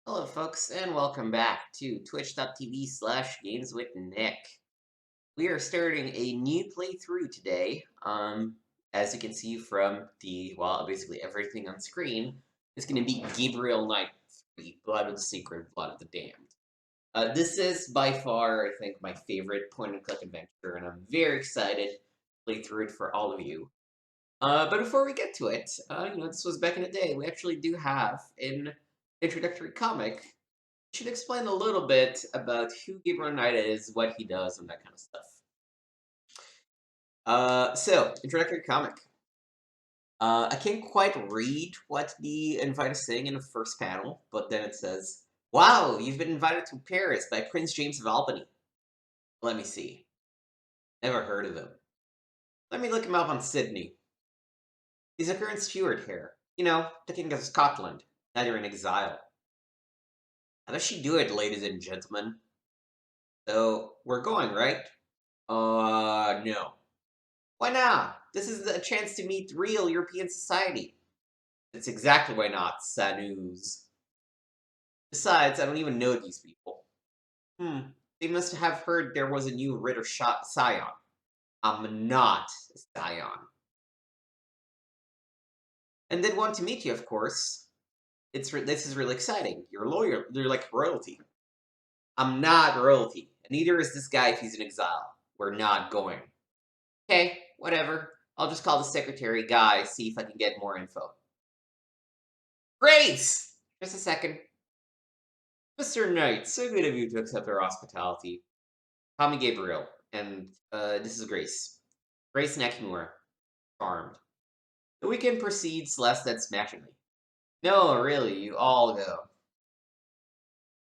Hello, folks, and welcome back to twitch.tv/gameswithnick. We are starting a new playthrough today. As you can see from basically everything on screen, it's going to be Gabriel Knight 3, Blood of the Sacred, Blood of the Damned. This is by far, I think, my favorite point-and-click adventure, and I'm very excited to play through it for all of you. But before we get to it, this was back in the day. We actually do have an introductory comic should explain a little bit about who Gabriel Knight is, what he does, and that kind of stuff. Introductory comic. I can't quite read what the invite is saying in the first panel, but then it says, "Wow, you've been invited to Paris by Prince James of Albany." Let me see. Never heard of him. Let me look him up on Sydney. He's a current steward here. The King of Scotland. Now you're in exile. How does she do it, ladies and gentlemen? So, we're going, right? No. Why not? This is a chance to meet real European society. That's exactly why not, Sanus. Besides, I don't even know these people. They must have heard there was a new Ritter Scion. I'm not a Scion. And they'd want to meet you, of course. This is really exciting. You're a lawyer. You're like royalty. I'm not royalty. And neither is this guy if he's in exile. We're not going. Okay, whatever. I'll just call the secretary guy, see if I can get more info. Grace! Just a second. Mr. Knight, so good of you to accept our hospitality. Call me Gabriel, and this is Grace. Grace Nakamura. Charmed. The weekend proceeds less than smashingly. No, really, you all go.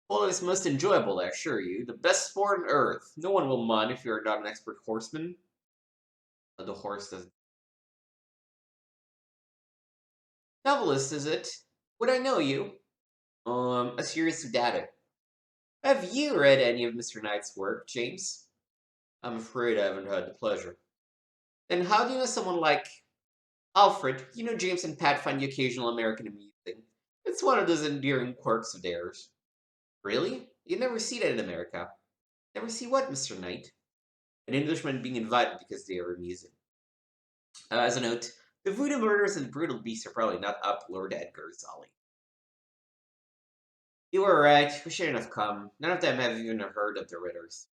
Well, it's most enjoyable, I assure you. The best sport on earth. No one will mind if you're not an expert horseman. The horse doesn't. Novelist, is it? Would I know you? A series of data. Have you read any of Mr. Knight's work, James? I'm afraid I haven't had the pleasure. Then how do you know someone like Alfred? You know James and Pat find the occasional American amusing. It's one of those endearing quirks of theirs. Really? You never see that in America. Never see what, Mr. Knight? An Englishman being invited because they are amusing. As a note, the voodoo murders and brutal beasts are probably not up Lord Edgar's alley. You were right. We shouldn't have come. None of them have even heard of the Ritters.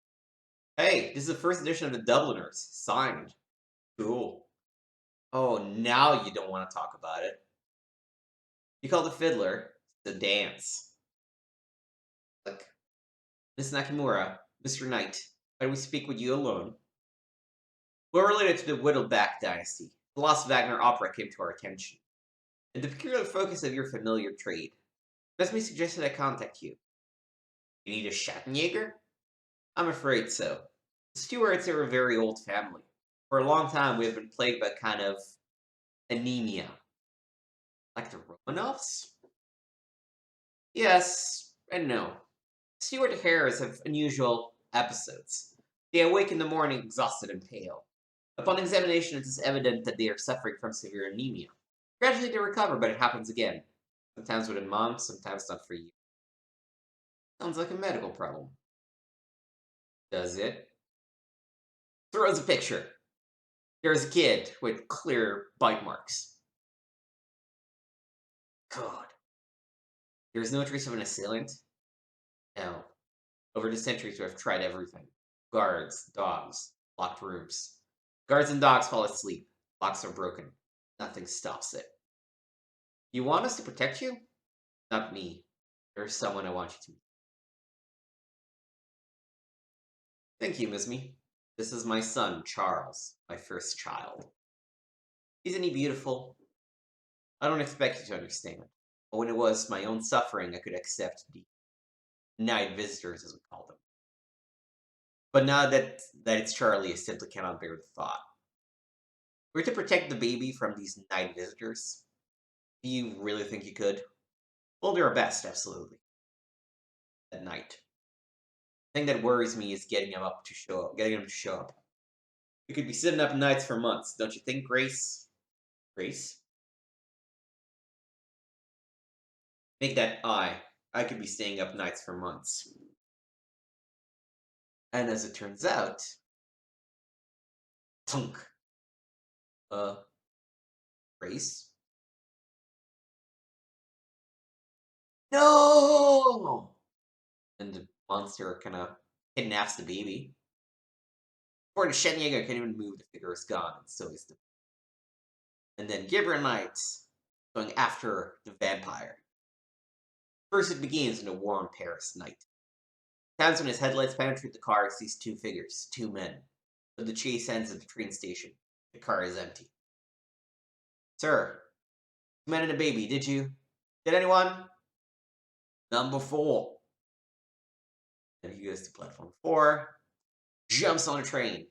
Hey, this is the first edition of the Dubliners. Signed. Cool. Oh, now you don't want to talk about it. You call the fiddler the dance. Look, Miss Nakamura, Mr. Knight, why do we speak with you alone? We're related to the Whittleback dynasty. The Lost Wagner opera came to our attention, and the peculiar focus of your familiar trade. Let me suggest that I contact you. You need a Schattenjäger? I'm afraid so. The Stuarts are a very old family. For a long time, we have been plagued by kind of anemia. Like the Romanovs? Yes and no. Stuart hares have unusual episodes. They awake in the morning exhausted and pale. Upon examination, it is evident that they are suffering from severe anemia. Gradually they recover, but it happens again. Sometimes within months, sometimes not for years. Sounds like a medical problem. Does it? Throws a picture. There's a kid with clear bite marks. God. There's no trace of an assailant? No. Over the centuries, we have tried everything. Guards, dogs, locked rooms. Guards and dogs fall asleep. Locks are broken. Nothing stops it. You want us to protect you? Not me. There's someone I want you to meet. Thank you, Miss Me. This is my son, Charles, my first child. Isn't he beautiful? I don't expect you to understand. But when it was my own suffering, I could accept the night visitors, as we call them. But now that it's Charlie, I simply cannot bear the thought. We're to protect the baby from these night visitors. Do you really think you could? We'll do our best, absolutely. At night. The thing that worries me is getting him to show up. We could be sitting up nights for months, don't you think, Grace? Grace? Make that I. I could be staying up nights for months. And as it turns out, thunk, uh, race? No! And the monster kind of kidnaps the baby. Before the Shenyaga can even move, the figure is gone, and so is the. And then Gabriel Knight's going after the vampire. First, it begins in a warm Paris night. Times when his headlights penetrate the car, he sees two figures, two men. But the chase ends at the train station. The car is empty. Sir, men and a baby, did you? Did anyone? Number 4. Then he goes to platform 4, jumps on a train.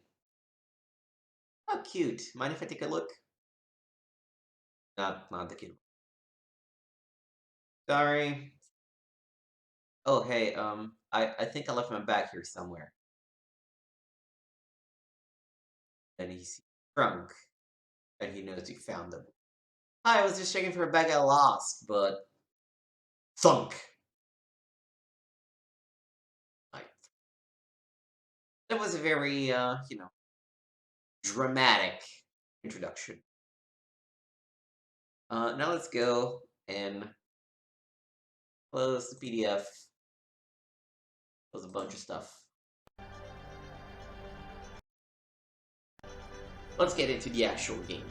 How cute. Mind if I take a look? Not the kid. Sorry. Oh, hey, I think I left my bag here somewhere. And he's drunk, and he knows you found them. Hi, I was just checking for a bag I lost, but thunk. Like, that was a very, dramatic introduction. Now let's go and close the PDF. Close a bunch of stuff. Let's get into the actual game.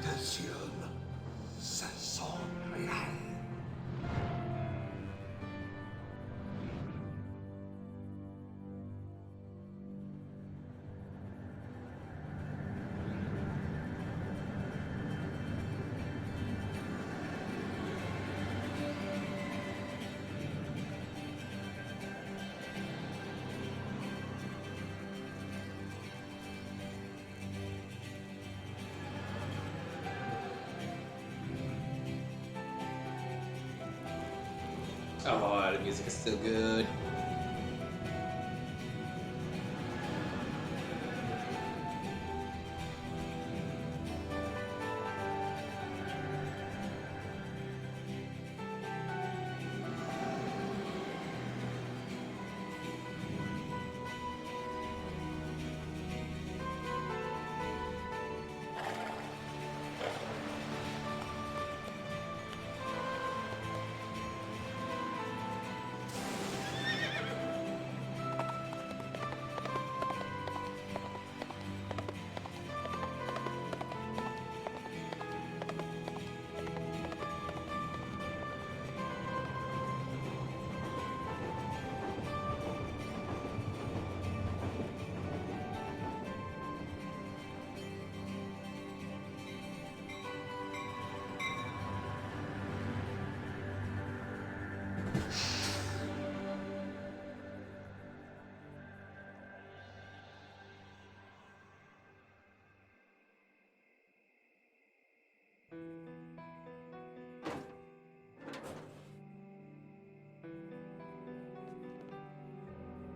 Attention, ça sent réel. Oh, the music is so good.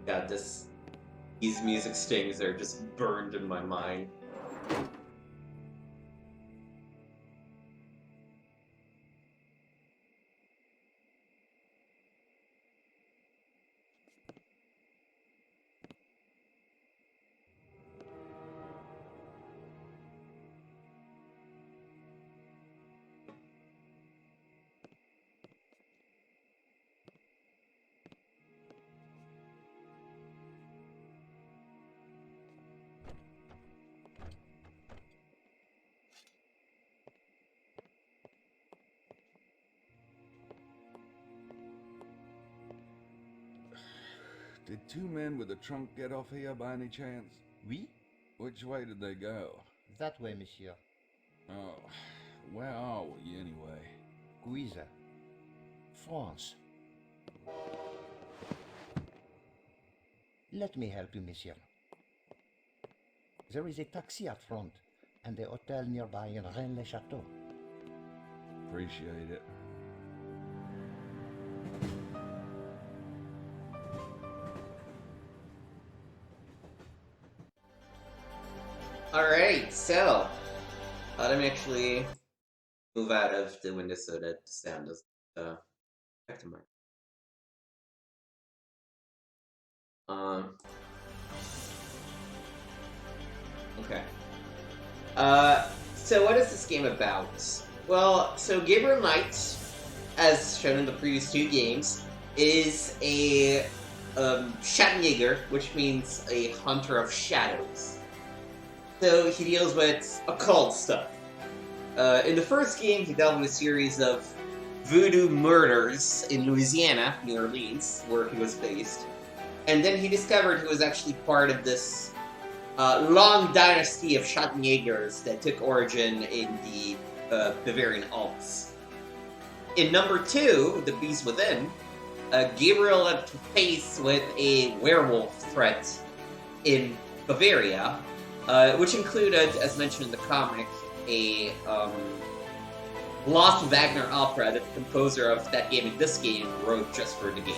God, these music stings are just burned in my mind. Did two men with a trunk get off here by any chance? Oui, Which way did they go? that way, monsieur. Oh, where are we anyway? Guise, France. Let me help you, monsieur. There is a taxi at front, and a hotel nearby in Rennes-le-Chateau. Appreciate it. Alright, so let me actually move out of the window so that the sound doesn't affect my. Okay. So what is this game about? Well, so Gabriel Knight, as shown in the previous two games, is a Schattenjäger, which means a hunter of shadows. So he deals with occult stuff. In the first game, he dealt with a series of voodoo murders in Louisiana, New Orleans, where he was based. And then he discovered he was actually part of this long dynasty of Schattenjägers that took origin in the Bavarian Alps. In number 2, The Beast Within, Gabriel had to face with a werewolf threat in Bavaria, which included, as mentioned in the comic, a lost Wagner opera that the composer of that game and this game wrote just for the game.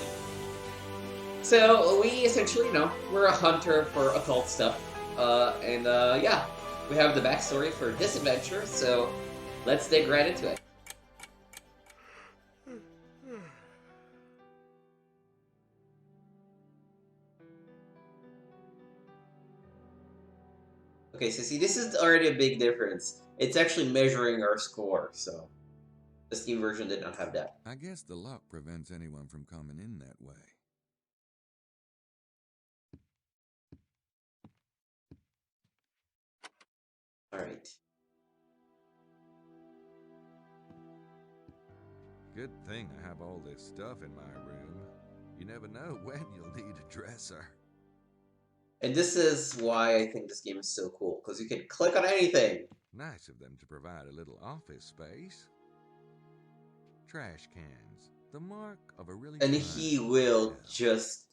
So we essentially, we're a hunter for occult stuff, and yeah, we have the backstory for this adventure, so let's dig right into it. Okay, so see, this is already a big difference. It's actually measuring our score, so the Steam version did not have that. I guess the lock prevents anyone from coming in that way. Alright. Good thing I have all this stuff in my room. You never know when you'll need a dresser. And this is why I think this game is so cool, because you can click on anything. Nice of them to provide a little office space. Trash cans, the mark of a really And fine he will hotel. just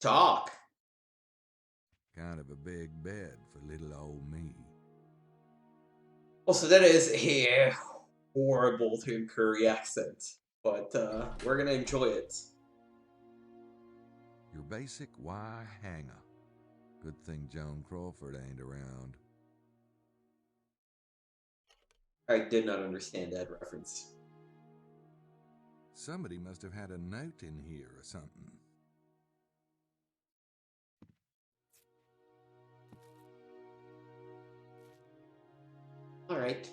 talk. Kind of a big bed for little old me. Also, that is a horrible Tim Curry accent, but we're gonna enjoy it. Your basic Y hanger. Good thing Joan Crawford ain't around. I did not understand that reference. Somebody must have had a note in here or something. Alright.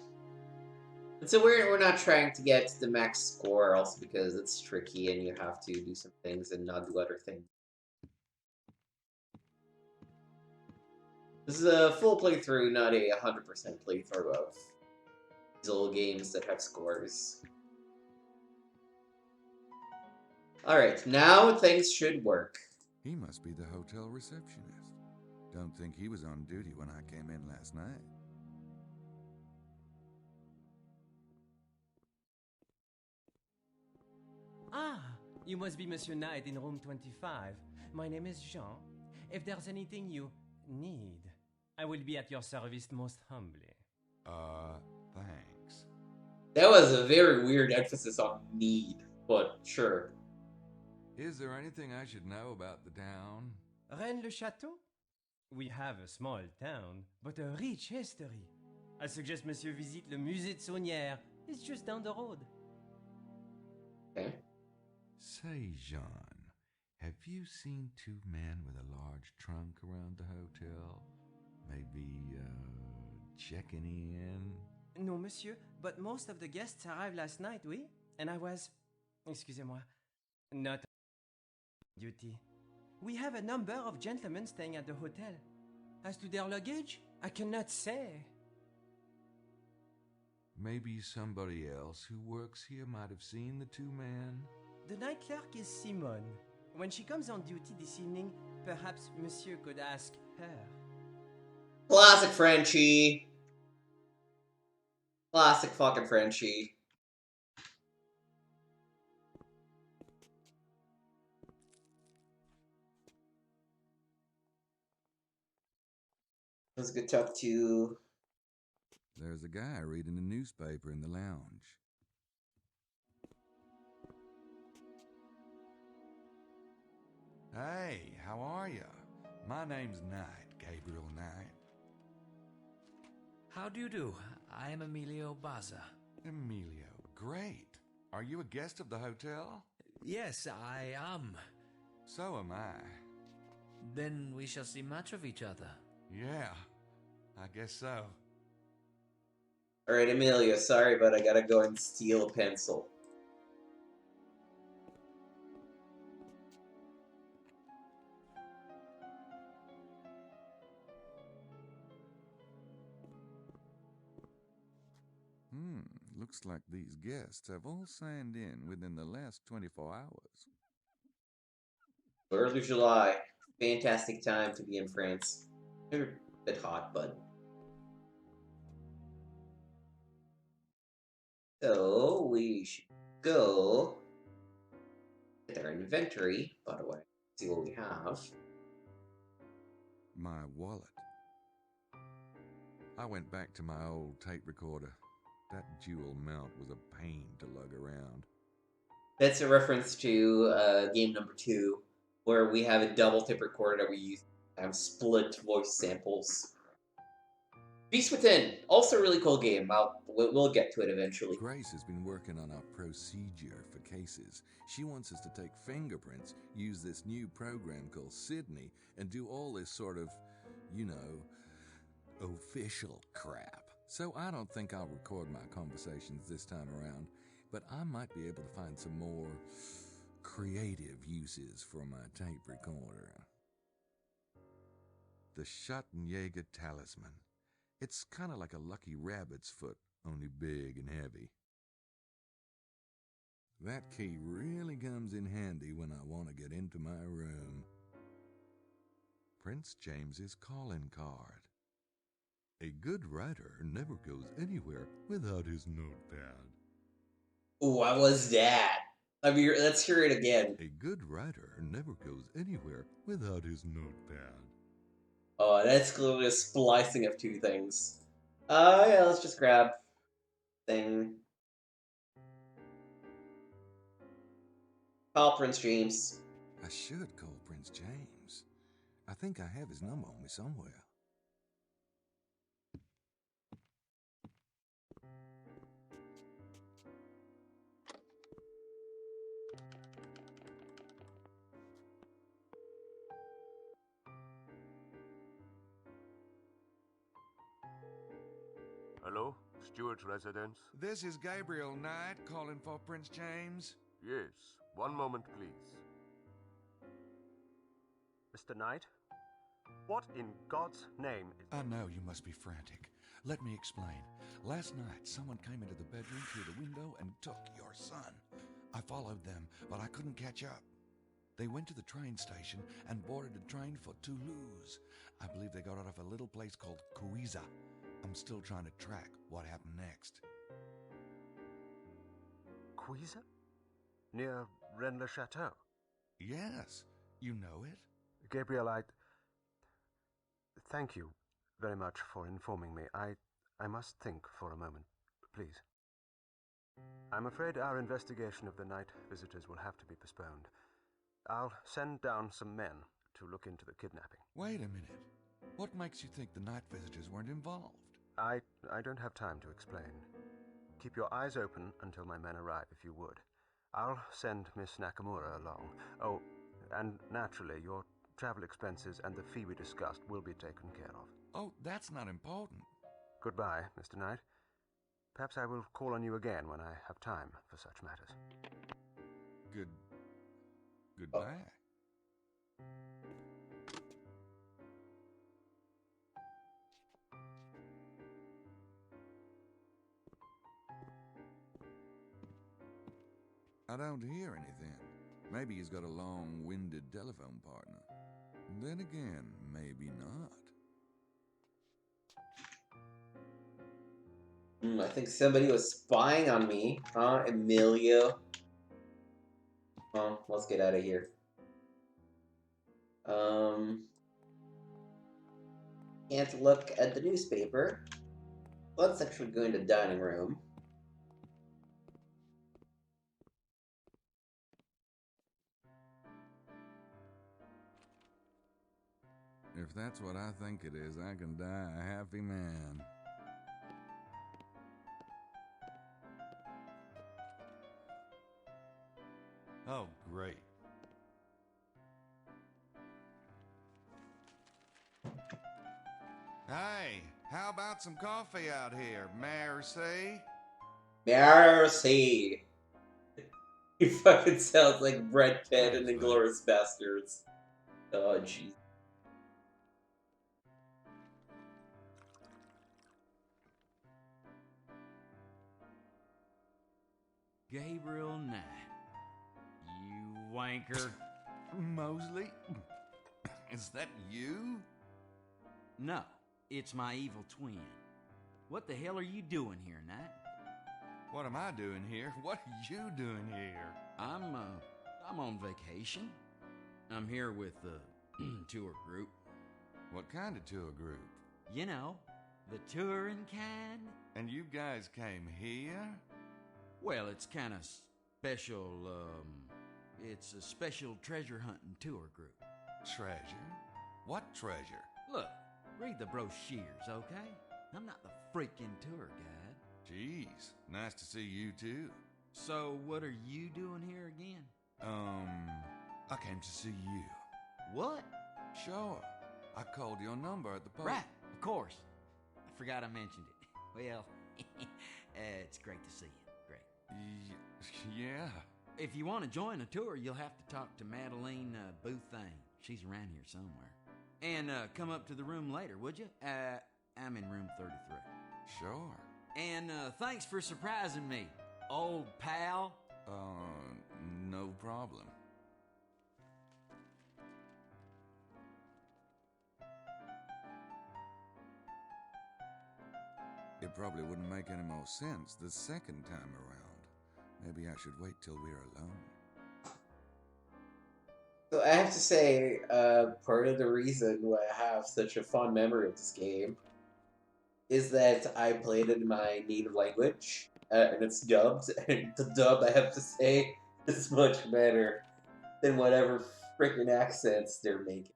And so we're not trying to get the max score, also because it's tricky and you have to do some things and not do other things. This is a full playthrough, not a 100% playthrough of these old games that have scores. Alright, now things should work. He must be the hotel receptionist. Don't think he was on duty when I came in last night. Ah, you must be Monsieur Knight in room 25. My name is Jean. If there's anything you need, I will be at your service most humbly. Thanks. That was a very weird emphasis on need, but sure. Is there anything I should know about the town? Rennes-le-Chateau? We have a small town, but a rich history. I suggest Monsieur visite le musée de Saunière. It's just down the road. Okay. Say, Jean, have you seen two men with a large trunk around the hotel? Maybe, checking in? No, monsieur, but most of the guests arrived last night, oui? And I was, excusez-moi, not on duty. We have a number of gentlemen staying at the hotel. As to their luggage, I cannot say. Maybe somebody else who works here might have seen the two men? The night clerk is Simone. When she comes on duty this evening, perhaps monsieur could ask her. Classic Frenchie. Classic fucking Frenchie. Let's go talk to... There's a guy reading a newspaper in the lounge. Hey, how are you? My name's Knight, Gabriel Knight. How do you do? I am Emilio Baza. Emilio, great. Are you a guest of the hotel? Yes, I am. So am I. Then we shall see much of each other. Yeah, I guess so. Alright, Emilio, sorry, but I gotta go and steal a pencil. Looks like these guests have all signed in within the last 24 hours. Early July. Fantastic time to be in France. They're a bit hot, but... So, we should go... Get our inventory, by the way. See what we have. My wallet. I went back to my old tape recorder. That jewel mount was a pain to lug around. That's a reference to game number 2, where we have a double tip recorder that we use to split voice samples. Beast Within, also a really cool game. We'll get to it eventually. Grace has been working on our procedure for cases. She wants us to take fingerprints, use this new program called Sydney, and do all this sort of, you know, official crap. So I don't think I'll record my conversations this time around, but I might be able to find some more creative uses for my tape recorder. The Schottenjäger Talisman. It's kind of like a lucky rabbit's foot, only big and heavy. That key really comes in handy when I want to get into my room. Prince James's calling card. A good writer never goes anywhere without his notepad. What was that? I mean, let's hear it again. A good writer never goes anywhere without his notepad. Oh, that's clearly a splicing of two things. Yeah, let's just grab thing. Call Prince James. I should call Prince James. I think I have his number on me somewhere. Hello? Stewart's residence? This is Gabriel Knight calling for Prince James. Yes. One moment, please. Mr. Knight? What in God's name is... I know you must be frantic. Let me explain. Last night, someone came into the bedroom through the window and took your son. I followed them, but I couldn't catch up. They went to the train station and boarded a train for Toulouse. I believe they got out of a little place called Cuiza. I'm still trying to track what happened next. Cuiza? Near Rennes-le-Chateau? Yes, you know it? Gabriel, thank you very much for informing me. I must think for a moment, please. I'm afraid our investigation of the night visitors will have to be postponed. I'll send down some men to look into the kidnapping. Wait a minute. What makes you think the night visitors weren't involved? I don't have time to explain. Keep your eyes open until my men arrive, if you would. I'll send Miss Nakamura along. Oh, and naturally, your travel expenses and the fee we discussed will be taken care of. Oh, that's not important. Goodbye, Mr. Knight. Perhaps I will call on you again when I have time for such matters. Goodbye. I don't hear anything. Maybe he's got a long-winded telephone partner. Then again, maybe not. I think somebody was spying on me, huh, Emilio? Let's get out of here. Can't look at the newspaper. Let's actually go into the dining room. If that's what I think it is, I can die a happy man. Oh, great. Hey, how about some coffee out here, Mercy? Mercy! He fucking sounds like Brad Pitt in Thanks, buddy. Inglourious Basterds. Oh, jeez. Gabriel Knight. You wanker. Mosley? Is that you? No, it's my evil twin. What the hell are you doing here, Knight? What am I doing here? What are you doing here? I'm on vacation. I'm here with the tour group. What kind of tour group? You know, the touring kind. And you guys came here? Well, it's kind of special, it's a special treasure hunting tour group. Treasure? What treasure? Look, read the brochures, okay? I'm not the freaking tour guide. Jeez, nice to see you too. So, what are you doing here again? I came to see you. What? Sure. I called your number at the post. Right, of course. I forgot I mentioned it. Well, it's great to see you. Great. Yeah. If you want to join a tour, you'll have to talk to Madeline Bouthane. She's around here somewhere. And come up to the room later, would you? I'm in room 33. Sure. And thanks for surprising me, old pal. No problem. It probably wouldn't make any more sense the second time around. Maybe I should wait till we're alone. So I have to say, part of the reason why I have such a fond memory of this game is that I played it in my native language, and it's dubbed, and the dub, I have to say, is much better than whatever freaking accents they're making.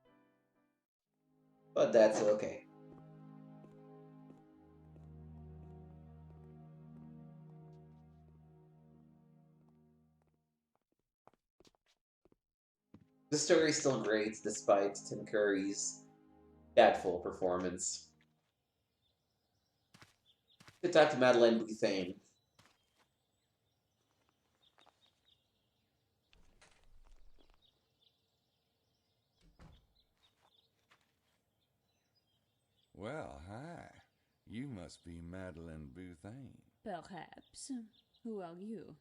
But that's okay. The story's still great despite Tim Curry's bad performance. Good talk to Madeleine Bouthane. Well, hi. You must be Madeline Bouthane. Perhaps. Who are you?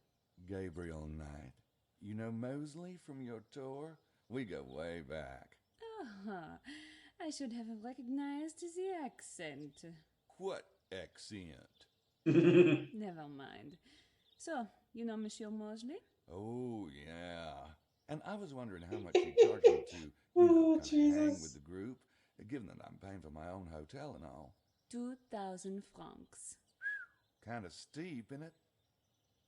Gabriel Knight. You know Mosley from your tour? We go way back. Ah, I should have recognized the accent. What accent? Never mind. So, you know Monsieur Mosley? Oh, yeah. And I was wondering how much you charge me to, hang with the group, given that I'm paying for my own hotel and all. 2,000 francs. Kind of steep, innit?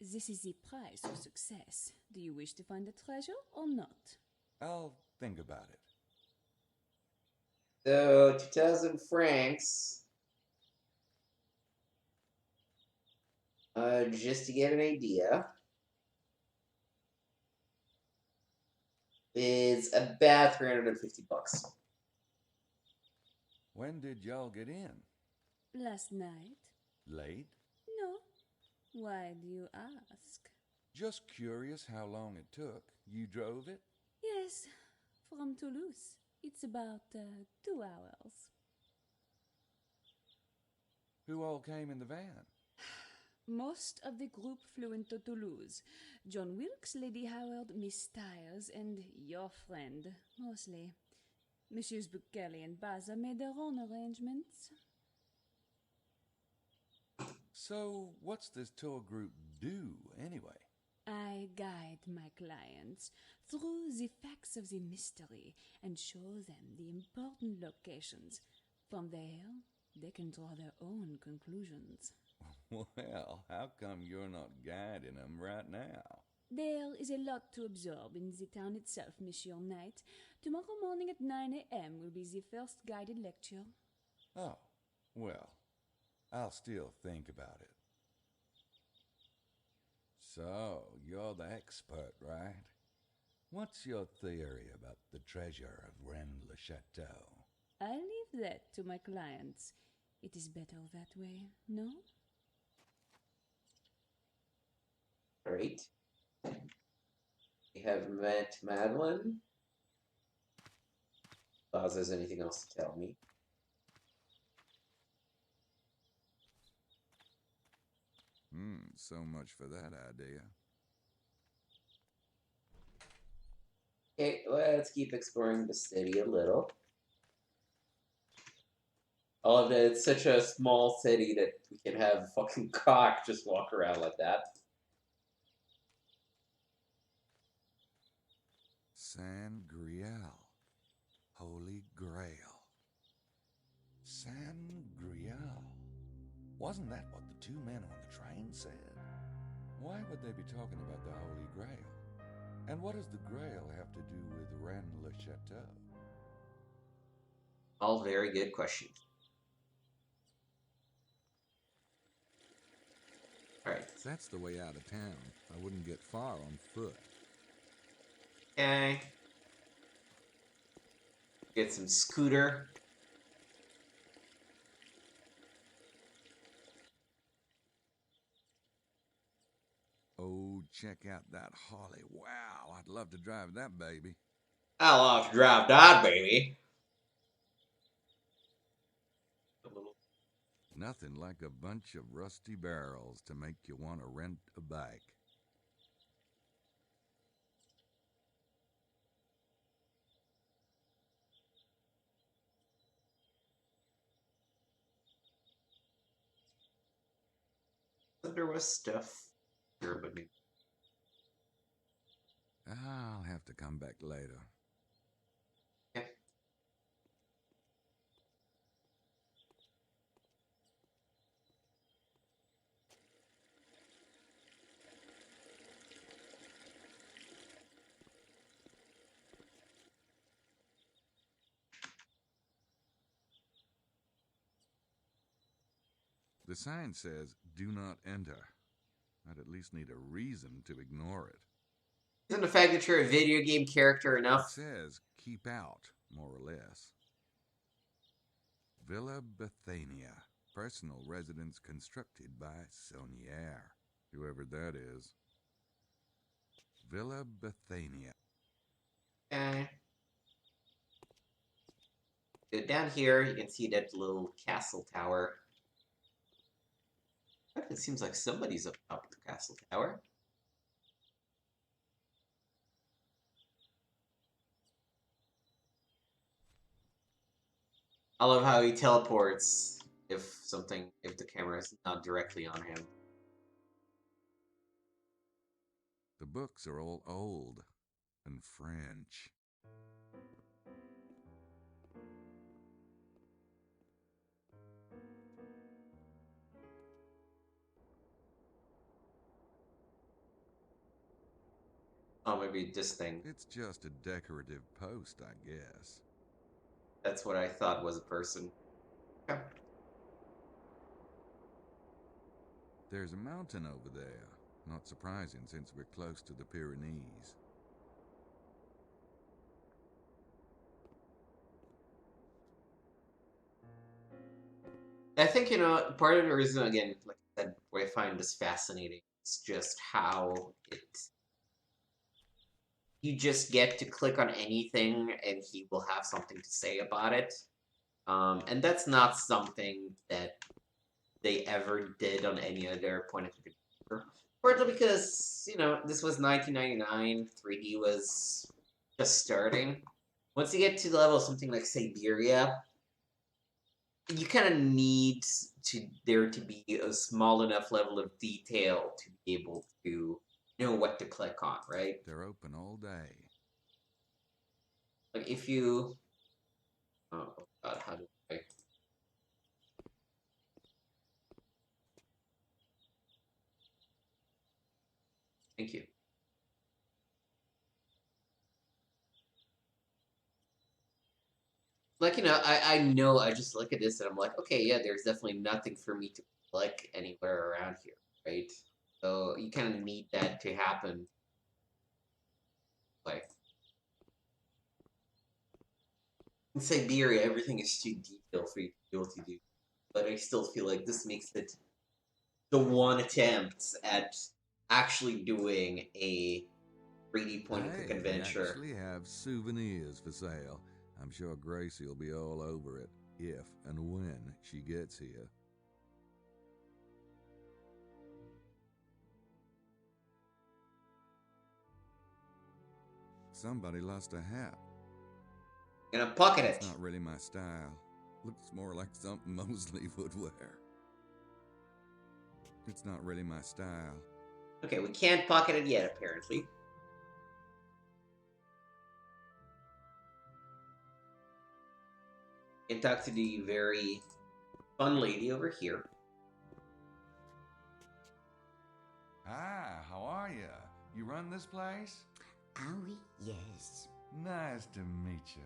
This is the price of success. Do you wish to find the treasure or not? I'll think about it. So, 2,000 francs. Just to get an idea, is about 350 bucks. When did y'all get in? Last night? Late? No. Why do you ask? Just curious how long it took. You drove it? Yes, from Toulouse. It's about 2 hours. Who all came in the van? Most of the group flew into Toulouse. John Wilkes, Lady Howard, Miss Tyers, and your friend, Mosley. Messieurs Buckelly and Baza made their own arrangements. So, what's this tour group do, anyway? I guide my clients through the facts of the mystery and show them the important locations. From there, they can draw their own conclusions. Well, how come you're not guiding them right now? There is a lot to absorb in the town itself, Monsieur Knight. Tomorrow morning at 9 a.m. will be the first guided lecture. Oh, well, I'll still think about it. So, you're the expert, right? What's your theory about the treasure of Rennes-le-Chateau? I leave that to my clients. It is better that way, no? Alright. We have met Madeline. If there's anything else to tell me. So much for that idea. Okay, let's keep exploring the city a little. All of it, it's such a small city that we can have a fucking cock just walk around like that. San Grial. Holy Grail. San Grial. Wasn't that what the two men on the train said? Why would they be talking about the Holy Grail? And what does the Grail have to do with Rennes-le-Chateau? All very good questions. Alright. If that's the way out of town, I wouldn't get far on foot. Okay. Get some scooter. Oh, check out that Harley. Wow, I'd love to drive that baby. I'll love to drive that, baby. Nothing like a bunch of rusty barrels to make you want to rent a bike. There was stuff here, but maybe. I'll have to come back later. Okay. The sign says, "Do not enter." I'd at least need a reason to ignore it. Isn't the fact that you're a video game character It enough? says, "Keep out," more or less. Villa Bethania, personal residence constructed by Saunier, whoever that is. Villa Bethania. Okay. Go down here, you can see that little castle tower. It seems like somebody's up top of the castle tower. I love how he teleports if the camera is not directly on him. The books are all old and French. Oh, maybe this thing. It's just a decorative post, I guess. That's what I thought was a person. Okay. There's a mountain over there. Not surprising since we're close to the Pyrenees. I think, part of the reason, again, like I said, what I find this fascinating is just how you just get to click on anything and he will have something to say about it. And that's not something that they ever did on any other point of the computer. Partly because, this was 1999, 3D was just starting. Once you get to the level of something like Siberia, you kind of need there to be a small enough level of detail to be able to know what to click on, right? They're open all day. Like if you... Oh, God, how do I... Thank you. Like, I know, I just look at this and I'm like, okay, yeah, there's definitely nothing for me to like anywhere around here, right? So you kind of need that to happen. Like, in Siberia, everything is too detailed for you to be able to do. But I still feel like this makes it the one attempt at actually doing a 3D point-and-click Hey, they adventure. actually have souvenirs for sale. I'm sure Gracie will be all over it if and when she gets here. Somebody lost a hat. Gonna pocket it. It's not really my style. Looks more like something Mosley would wear. It's not really my style. Okay, we can't pocket it yet, apparently. Can talk to the very fun lady over here. Hi, how are you? You run this place? Ah oui, yes. Nice to meet you.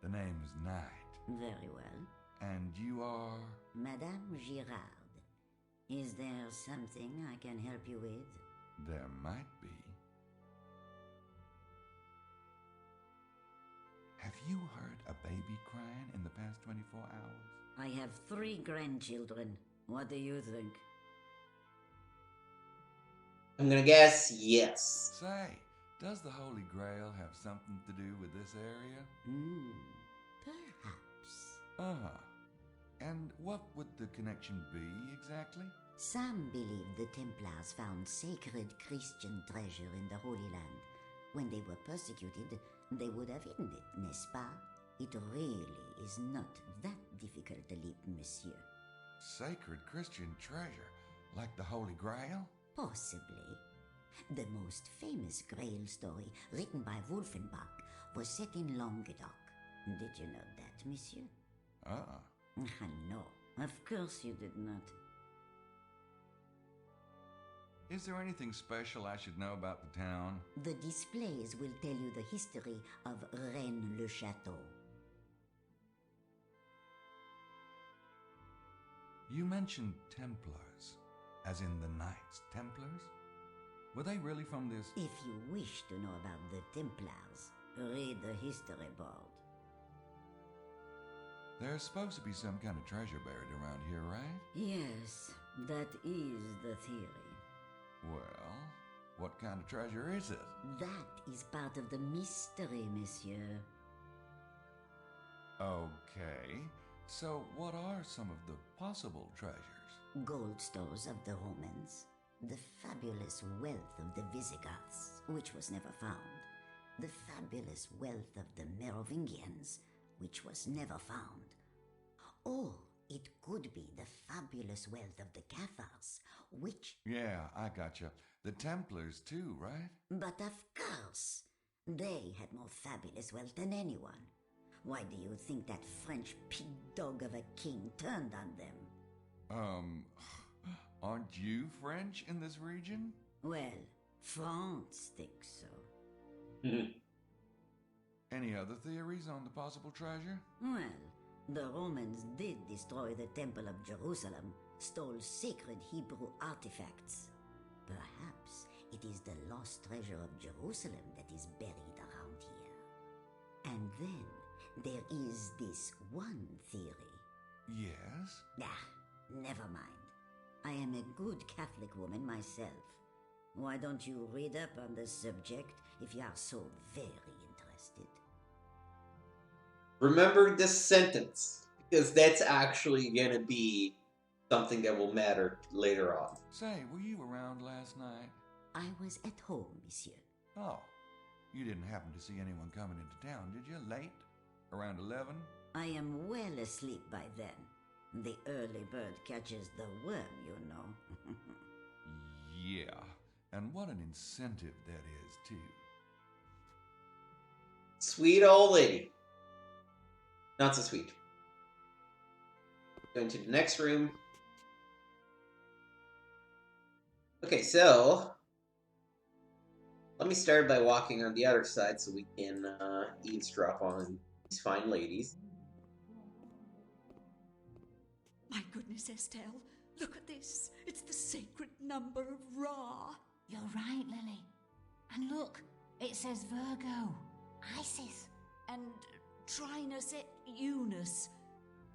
The name is Knight. Very well. And you are? Madame Girard. Is there something I can help you with? There might be. Have you heard a baby crying in the past 24 hours? I have 3 grandchildren. What do you think? I'm gonna guess yes. Say, does the Holy Grail have something to do with this area? Perhaps. Uh-huh. And what would the connection be, exactly? Some believe the Templars found sacred Christian treasure in the Holy Land. When they were persecuted, they would have hidden it, n'est-ce pas? It really is not that difficult a leap, monsieur. Sacred Christian treasure, like the Holy Grail? Possibly. The most famous Grail story, written by Wolfenbach, was set in Languedoc. Did you know that, monsieur? No, of course you did not. Is there anything special I should know about the town? The displays will tell you the history of Rennes-le-Chateau. You mentioned Templars, as in the Knights Templars? Were they really from this? If you wish to know about the Templars, read the history board. There's supposed to be some kind of treasure buried around here, right? Yes, that is the theory. Well, what kind of treasure is it? That is part of the mystery, monsieur. Okay, so what are some of the possible treasures? Gold stores of the Romans, the fabulous wealth of the Visigoths, which was never found, the fabulous wealth of the Merovingians, which was never found. Or it could be the fabulous wealth of the Cathars, which... Yeah, I gotcha. The Templars too, right? But of course, they had more fabulous wealth than anyone. Why do you think that French pig dog of a king turned on them? Aren't you French in this region? Well, France thinks so. Any other theories on the possible treasure? Well, the Romans did destroy the Temple of Jerusalem, stole sacred Hebrew artifacts. Perhaps it is the lost treasure of Jerusalem that is buried around here. And then there is this one theory. Yes? Never mind. I am a good Catholic woman myself. Why don't you read up on the subject if you are so very interested? Remember this sentence, because that's actually gonna be something that will matter later on. Say, were you around last night? I was at home, monsieur. Oh, you didn't happen to see anyone coming into town, did you? Late? Around 11? I am well asleep by then. The early bird catches the worm, you know. Yeah, and what an incentive that is, too. Sweet old lady. Not so sweet. Going to the next room. Okay, so Let me start by walking on the other side so we can eavesdrop on these fine ladies. My goodness, Estelle, look at this. It's the sacred number of Ra. You're right, Lily. And look, it says Virgo. Isis. And Trinus et Unus.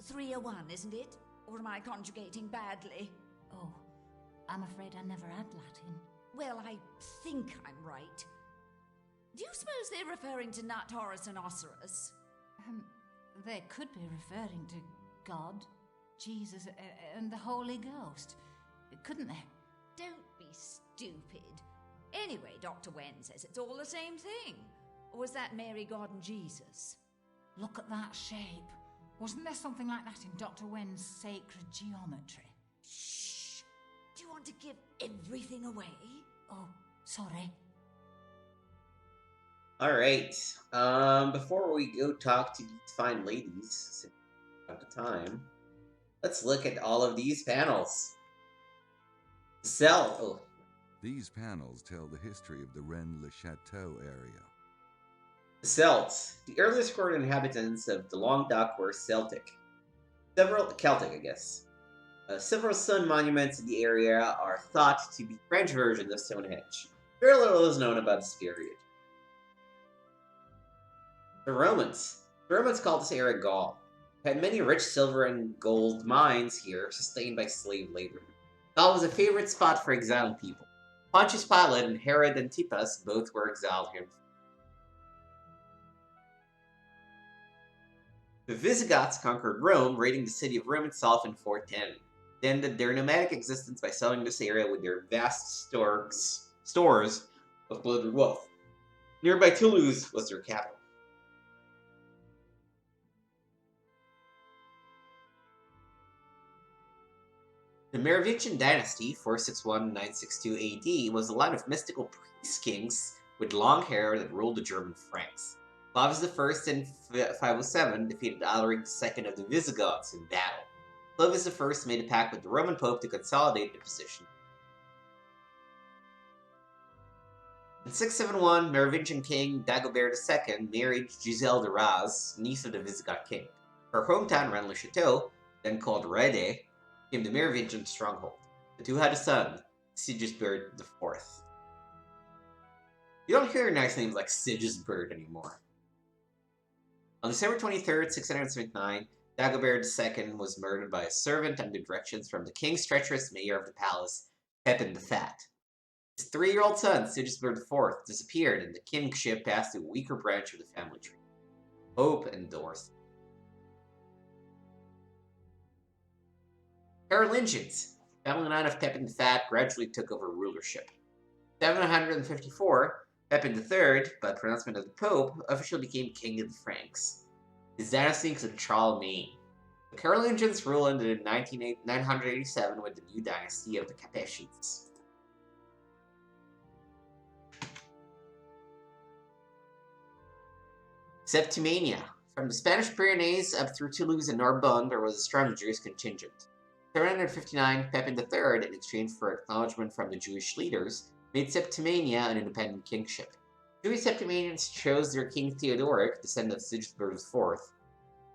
3 or 1, isn't it? Or am I conjugating badly? Oh, I'm afraid I never had Latin. Well, I think I'm right. Do you suppose they're referring to Nut, Horus, and Osiris? They could be referring to God, Jesus, and the Holy Ghost, couldn't they? Don't be stupid. Anyway, Dr. Wen says it's all the same thing. Or was that Mary, God, and Jesus? Look at that shape. Wasn't there something like that in Dr. Wen's sacred geometry? Shh! Do you want to give everything away? Oh, sorry. Alright, before we go talk to these fine ladies, since we have the time, let's look at all of these panels. These panels tell the history of the Rennes-le-Chateau area. The Celts. The earliest recorded inhabitants of the Languedoc were Celtic. Celtic, I guess. Several stone monuments in the area are thought to be French versions of Stonehenge. Very little is known about this period. The Romans. The Romans called this area Gaul. It had many rich silver and gold mines here, sustained by slave labor. Gaul was a favorite spot for exiled people. Pontius Pilate and Herod Antipas both were exiled here. The Visigoths conquered Rome, raiding the city of Rome itself in 410. They ended their nomadic existence by selling this area with their vast stores of blooded wealth. Nearby Toulouse was their capital. The Merovingian dynasty, 461-962 AD, was a line of mystical priest-kings with long hair that ruled the German Franks. Clovis I in 507 defeated Alaric II of the Visigoths in battle. Clovis I made a pact with the Roman Pope to consolidate the position. In 671, Merovingian king Dagobert II married Giselle de Raz, niece of the Visigoth king. Her hometown, Rennes-le-Chateau, then called Rede, became the Merovingian stronghold. The two had a son, Sigisbert IV. You don't hear nice names like Sigisbert anymore. On December 23rd, 679, Dagobert II was murdered by a servant under directions from the king's treacherous mayor of the palace, Pepin the Fat. His 3-year-old son, Sigisbert IV, disappeared, and the kingship passed to a weaker branch of the family tree, Pope and Dorset. Carolingians. The family line of Pepin the Fat gradually took over rulership. In 754, Pepin III, by pronouncement of the Pope, officially became king of the Franks. His dynasty included Charlemagne. The Carolingians rule ended in 987 with the new dynasty of the Capetians. Septimania. From the Spanish Pyrenees up through Toulouse and Narbonne, there was a strong Jewish contingent. In 759, Pepin III, in exchange for acknowledgement from the Jewish leaders, made Septimania an independent kingship. Jewish Septimanians chose their king Theodoric, descendant of Sigisbert IV.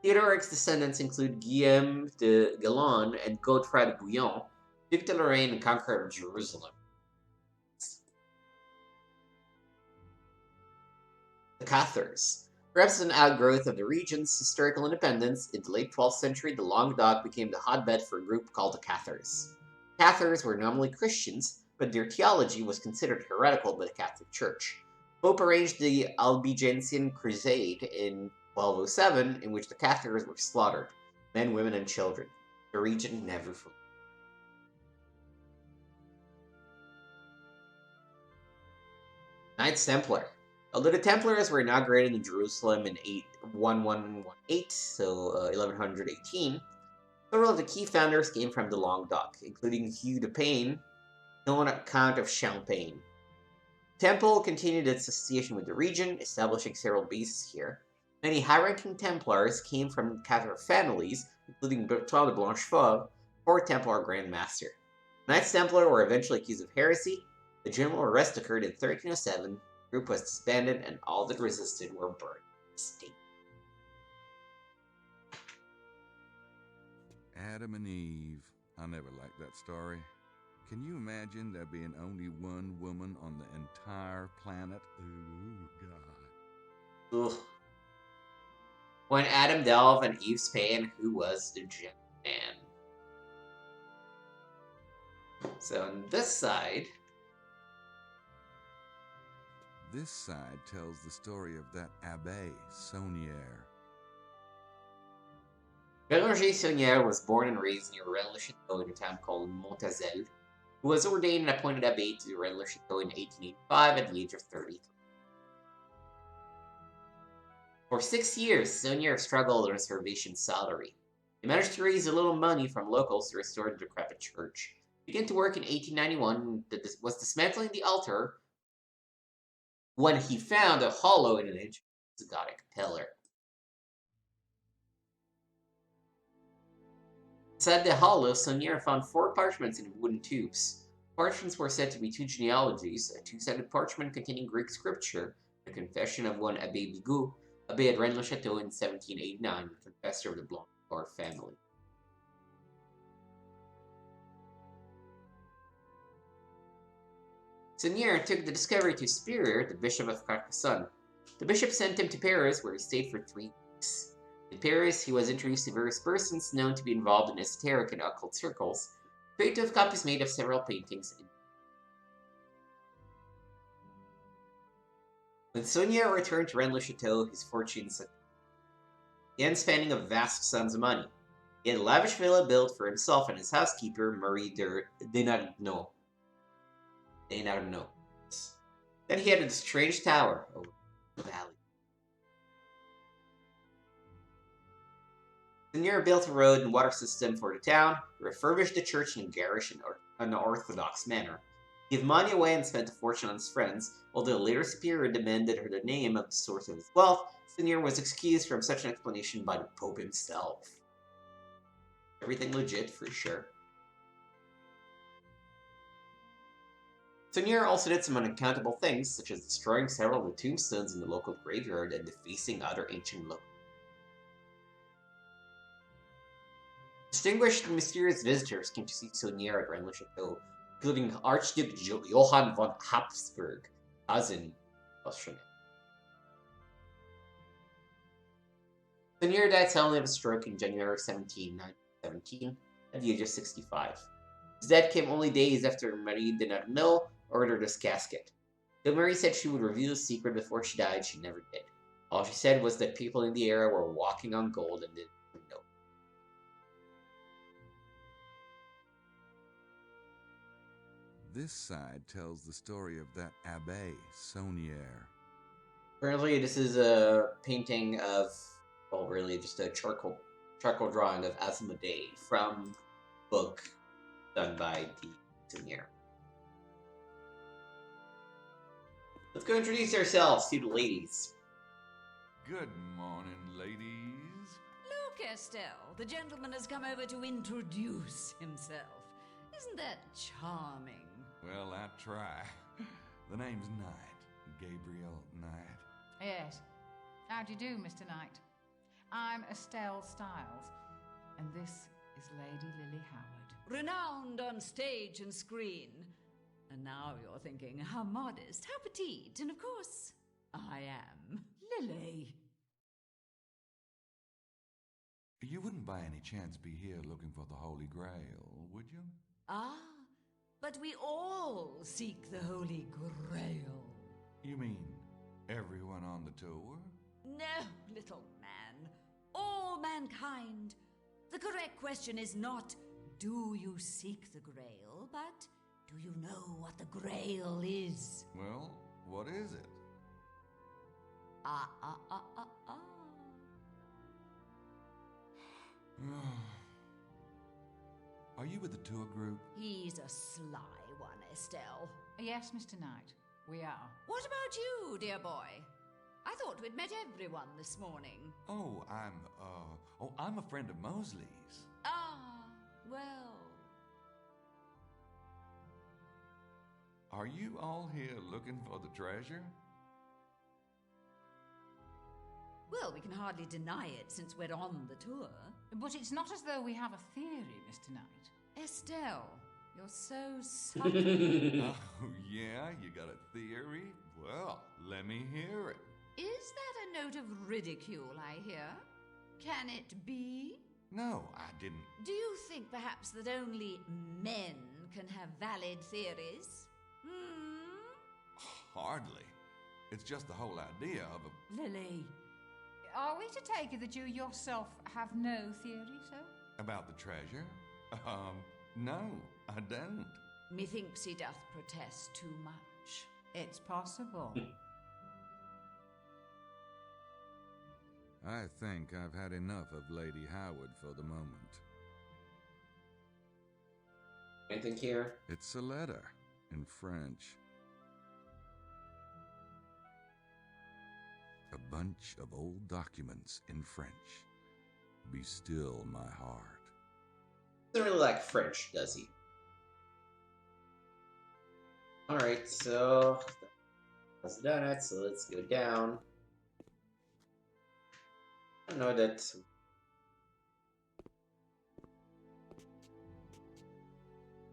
Theodoric's descendants include Guillaume de Galon and Godefroy de Bouillon, Duc de Lorraine and conqueror of Jerusalem. The Cathars. Perhaps an outgrowth of the region's historical independence, in the late 12th century the Languedoc became the hotbed for a group called the Cathars. The Cathars were nominally Christians, but their theology was considered heretical by the Catholic Church. Pope arranged the Albigensian Crusade in 1207, in which the Cathars were slaughtered, men, women, and children. The region never forgot. Knights Templar. Although the Templars were inaugurated in Jerusalem in 1118, so 1118, several of the key founders came from the Languedoc, including Hugh de Payne, known Count of Champagne. The temple continued its association with the region, establishing several bases here. Many high-ranking Templars came from Cathar families, including Bertrand de Blanchefort, 4th Templar Grand Master. The Knights Templar were eventually accused of heresy. The general arrest occurred in 1307, group was disbanded and all that resisted were burned at the stake. Adam and Eve. I never liked that story. Can you imagine there being only one woman on the entire planet? Ooh, God. Ugh. When Adam delved and Eve's pain, who was the gentleman? So on this side... This side tells the story of that Abbé Saunière. Béranger Saunière was born and raised near Rennes-le-Chateau in a town called Montazel, who was ordained and appointed abbé to Rennes-le-Chateau in 1885 at the age of 33. For 6 years, Saunière struggled on a starvation salary. He managed to raise a little money from locals to restore the decrepit church. He began to work in 1891 that was dismantling the altar when he found a hollow in an ancient Gothic pillar. Inside the hollow, Saunière found 4 parchments in wooden tubes. Parchments were said to be 2 genealogies, a 2-sided parchment containing Greek scripture, the confession of one Abbé Bigot, abbé at Rennes-le-Chateau in 1789, confessor of the Blanc family. Saunière took the discovery to his superior, the Bishop of Carcassonne. The bishop sent him to Paris, where he stayed for 3 weeks. In Paris, he was introduced to various persons known to be involved in esoteric and occult circles, prayed to have copies made of several paintings. When Saunière returned to Rennes-le-Chateau, his fortunes began spending of vast sums of money. He had a lavish villa built for himself and his housekeeper, Marie Desnarnaud. Then he had a strange tower over the valley. Saunière built a road and water system for the town, refurbished the church and garish in an orthodox manner. He gave money away and spent a fortune on his friends, although the later superior demanded her the name of the source of his wealth. Saunière was excused from such an explanation by the Pope himself. Everything legit, for sure. Saunière also did some unaccountable things, such as destroying several of the tombstones in the local graveyard and defacing other ancient locals. Distinguished and mysterious visitors came to see Saunière at Rennes-le-Chateau, including Archduke Johann von Habsburg, cousin of Chanel. Saunière died suddenly of a stroke in January 1917, at the age of 65. His death came only days after Marie Desnarnaud ordered his casket. Though Marie said she would reveal the secret before she died, she never did. All she said was that people in the era were walking on gold and didn't know. This side tells the story of that Abbé Saunière. Apparently, this is a painting of, well, really just a charcoal drawing of Asmodee from a book done by the Saunière. Let's go introduce ourselves to the ladies. Good morning, ladies. Look, Estelle, the gentleman has come over to introduce himself. Isn't that charming? Well, I try. The name's Knight. Gabriel Knight. Yes. How do you do, Mr. Knight? I'm Estelle Styles, and this is Lady Lily Howard. Renowned on stage and screen. And now you're thinking, how modest, how petite, and of course, I am Lily. You wouldn't by any chance be here looking for the Holy Grail, would you? Ah, but we all seek the Holy Grail. You mean everyone on the tour? No, little man. All mankind. The correct question is not, do you seek the Grail, but do you know what the Grail is? Well, what is it? Are you with the tour group? He's a sly one, Estelle. Yes, Mr. Knight, we are. What about you, dear boy? I thought we'd met everyone this morning. Oh, I'm a friend of Mosley's. Ah, well. Are you all here looking for the treasure? Well, we can hardly deny it since we're on the tour. But it's not as though we have a theory, Mr. Knight. Estelle, you're so subtle. Oh, yeah? You got a theory? Well, let me hear it. Is that a note of ridicule I hear? Can it be? No, I didn't. Do you think perhaps that only men can have valid theories? Hardly. It's just the whole idea of a... Lily. Are we to take it that you yourself have no theory, sir? About the treasure? No, I don't. Methinks he doth protest too much. It's possible. I think I've had enough of Lady Howard for the moment. Anything here? It's a letter in French. A bunch of old documents in French. Be still, my heart. Doesn't really like French, does he? Alright, so that's done it, so let's go down. I know that.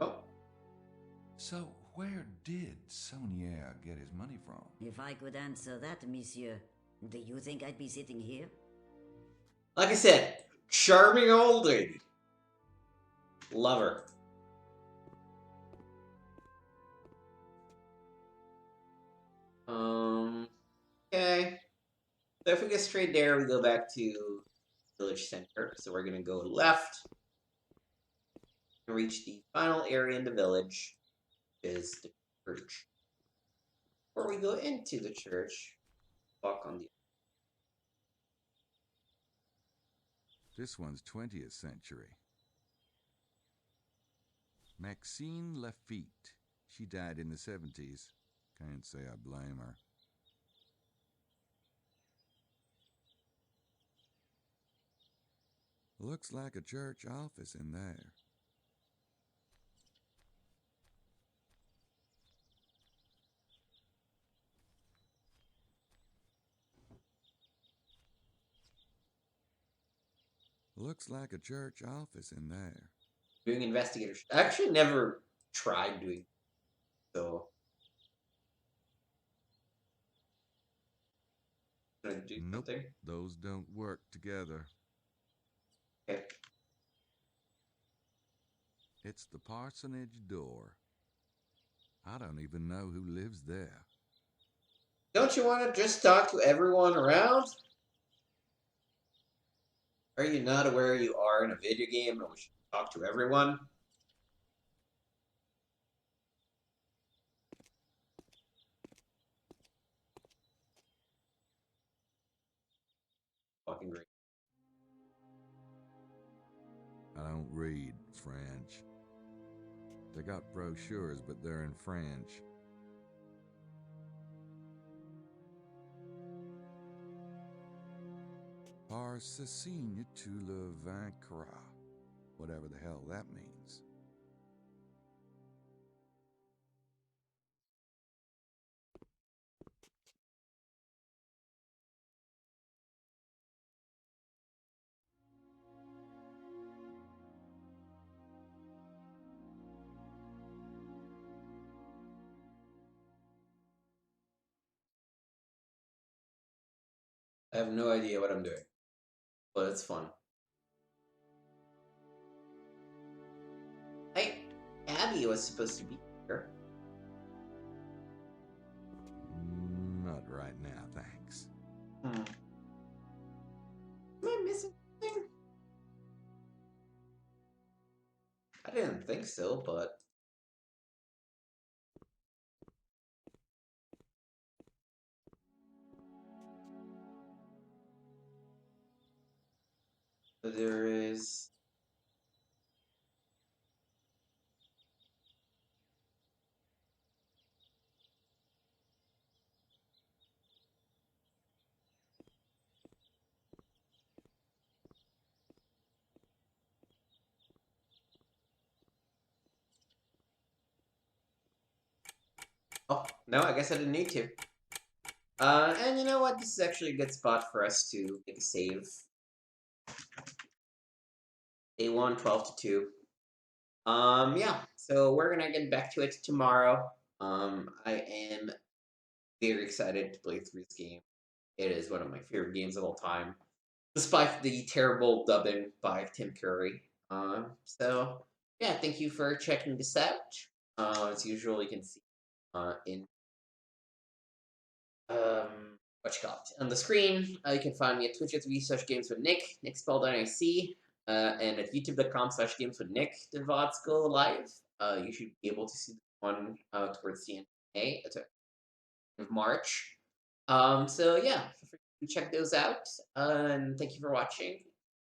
Oh. So, where did Saunier get his money from? If I could answer that, monsieur, do you think I'd be sitting here? Like I said, charming old lady. Love her. Okay. So if we get straight there, we go back to village center. So we're gonna go left and reach the final area in the village, which is the church. Before we go into the church, walk on the. This one's 20th century. Maxine Lafitte. She died in the 70s. Can't say I blame her. Looks like a church office in there. Looks like a church office in there. Doing investigators. I actually never tried doing so. Can I do something? Those don't work together. Okay. It's the parsonage door. I don't even know who lives there. Don't you want to just talk to everyone around? Are you not aware you are in a video game and we should talk to everyone? Fucking great. I don't read French. They got brochures, but they're in French. Par se signe tu le vaincras. Whatever the hell that means. I have no idea what I'm doing, but it's fun. Hey, Abby was supposed to be here. Not right now, thanks. Am I missing something? I didn't think so, but... There is... Oh, no, I guess I didn't need to. And you know what? This is actually a good spot for us to make a save. A1, 12 to 2. Yeah, so we're gonna get back to it tomorrow. I am very excited to play through this game. It is one of my favorite games of all time, despite the terrible dubbing by Tim Curry. So yeah, thank you for checking this out. As usual, you can see in what you call it on the screen. You can find me at twitch.tv/games with Nick, Nick spelled NIC, and at youtube.com/games with Nick. The VODs go live. You should be able to see the one towards the end of May, of March. So yeah, feel free to check those out. And thank you for watching.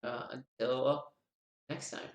Until next time.